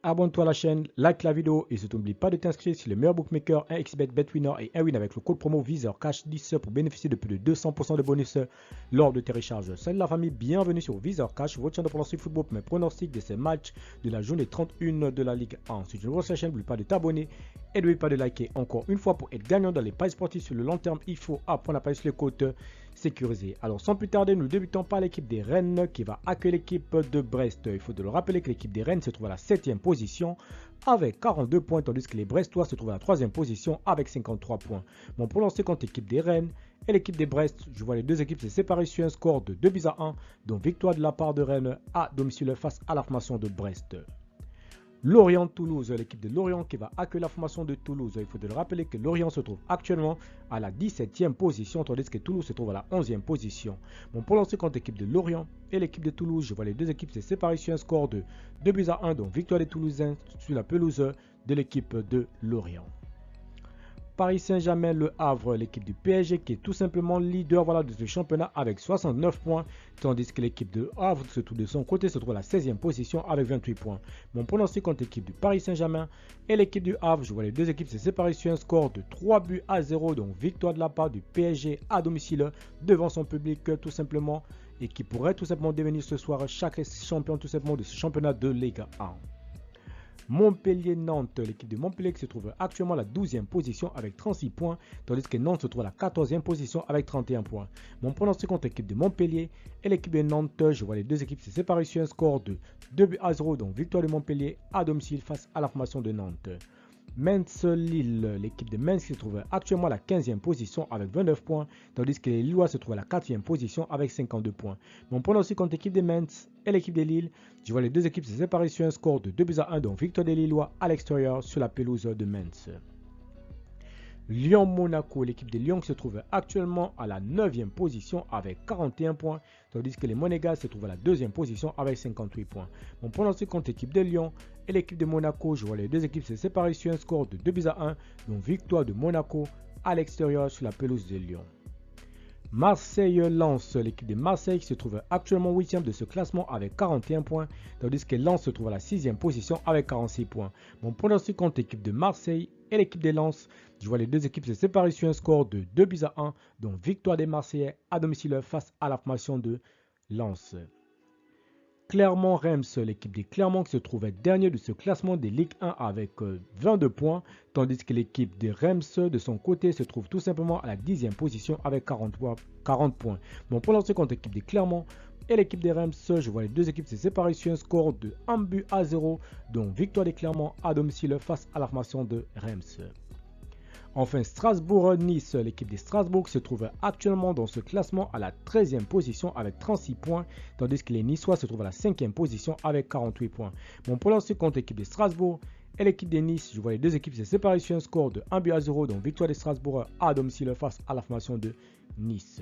Abonne-toi à la chaîne, like la vidéo et surtout n'oublie pas de t'inscrire sur le meilleur bookmaker, 1xBet, BetWinner et 1win avec le code promo Visor Cash 10 pour bénéficier de plus de 200% de bonus lors de tes recharges. Salut la famille, bienvenue sur Visor Cash, votre chaîne de pronostic football pour mes pronostics de ces matchs de la journée 31 de la Ligue 1. Si tu ne vois cette chaîne, n'oublie pas de t'abonner et n'oublie pas de liker. Encore une fois, pour être gagnant dans les paris sportifs sur le long terme, il faut apprendre à parier sur les côtes sécurisées. Alors sans plus tarder, nous débutons par l'équipe des Rennes qui va accueillir l'équipe de Brest. Il faut de le rappeler que l'équipe des Rennes se trouve à la 7e position avec 42 points, tandis que les Brestois se trouvent à la 3e position avec 53 points. Mon pronostic contre l'équipe des Rennes et l'équipe des Brest, je vois les deux équipes se séparer sur un score de 2-1, dont victoire de la part de Rennes à domicile face à la formation de Brest. Lorient-Toulouse, l'équipe de Lorient qui va accueillir la formation de Toulouse. Il faut de le rappeler que Lorient se trouve actuellement à la 17e position, tandis que Toulouse se trouve à la 11e position. Mon pronostic contre l'équipe de Lorient et l'équipe de Toulouse, je vois les deux équipes se séparer sur un score de 2-1, donc victoire des Toulousains sur la pelouse de l'équipe de Lorient. Paris Saint-Germain, Le Havre, l'équipe du PSG qui est tout simplement leader de ce championnat avec 69 points, tandis que l'équipe de Havre se trouve de son côté se trouve à la 16e position avec 28 points. Mon pronostic contre l'équipe du Paris Saint-Germain et l'équipe du Havre, je vois les deux équipes se séparer sur un score de 3-0, donc victoire de la part du PSG à domicile devant son public tout simplement et qui pourrait tout simplement devenir ce soir chaque champion tout simplement de ce championnat de Ligue 1. Montpellier-Nantes, l'équipe de Montpellier qui se trouve actuellement à la 12e position avec 36 points, tandis que Nantes se trouve à la 14e position avec 31 points. Mon pronostic contre l'équipe de Montpellier et l'équipe de Nantes, je vois les deux équipes se séparer sur un score de 2-0, donc victoire de Montpellier à domicile face à la formation de Nantes. Metz-Lille, l'équipe de Metz qui se trouve actuellement à la 15e position avec 29 points, tandis que les Lillois se trouvent à la 4e position avec 52 points. Mon pronostic contre l'équipe de Metz et l'équipe de Lille, je vois les deux équipes se séparer sur un score de 2-1, donc victoire des Lillois à l'extérieur sur la pelouse de Metz. Lyon-Monaco, l'équipe de Lyon qui se trouve actuellement à la 9e position avec 41 points, tandis que les Monégas se trouvent à la 2e position avec 58 points. Mon pronostic contre l'équipe de Lyon et l'équipe de Monaco, je vois les deux équipes se séparer sur un score de 2-1, donc victoire de Monaco à l'extérieur sur la pelouse de Lyon. Marseille-Lens, l'équipe de Marseille qui se trouve actuellement 8e de ce classement avec 41 points, tandis que Lens se trouve à la 6e position avec 46 points. Mon pronostic contre l'équipe de Marseille et l'équipe de Lens, je vois les deux équipes se séparer sur un score de 2-1, donc victoire des Marseillais à domicile face à la formation de Lens. Clermont-Reims, l'équipe de Clermont qui se trouvait dernier de ce classement des Ligue 1 avec 22 points, tandis que l'équipe de Reims de son côté se trouve tout simplement à la 10e position avec 40 points. Mon pronostic contre l'équipe de Clermont et l'équipe de Reims, je vois les deux équipes se séparer sur un score de 1-0, donc victoire de Clermont à domicile face à la formation de Reims. Enfin, Strasbourg-Nice, l'équipe de Strasbourg se trouve actuellement dans ce classement à la 13e position avec 36 points, tandis que les Niçois se trouvent à la 5e position avec 48 points. Mon pronostic contre l'équipe de Strasbourg et l'équipe de Nice, je vois les deux équipes se séparer sur un score de 1-0, donc victoire de Strasbourg à domicile face à la formation de Nice.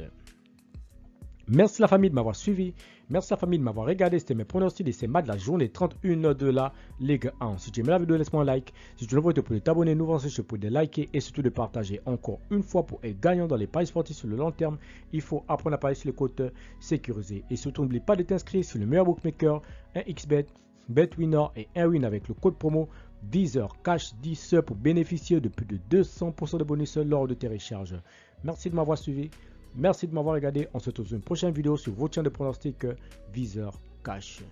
Merci la famille de m'avoir suivi. Merci la famille de m'avoir regardé. C'était mes pronostics de ces matchs de la journée 31 de la Ligue 1. Si tu aimes la vidéo, laisse-moi un like. Si tu ne veux pas, tu peux t'abonner, nous voir je peux de liker et surtout de partager. Encore une fois, pour être gagnant dans les paris sportifs sur le long terme, il faut apprendre à parier sur les côtes sécurisées. Et surtout, n'oublie pas de t'inscrire sur le meilleur bookmaker, 1xBet, BetWinner et 1win avec le code promo Visor Cash 10 pour bénéficier de plus de 200% de bonus lors de tes recharges. Merci de m'avoir suivi. Merci de m'avoir regardé. On se retrouve dans une prochaine vidéo sur votre chaîne de pronostic Visor Cash.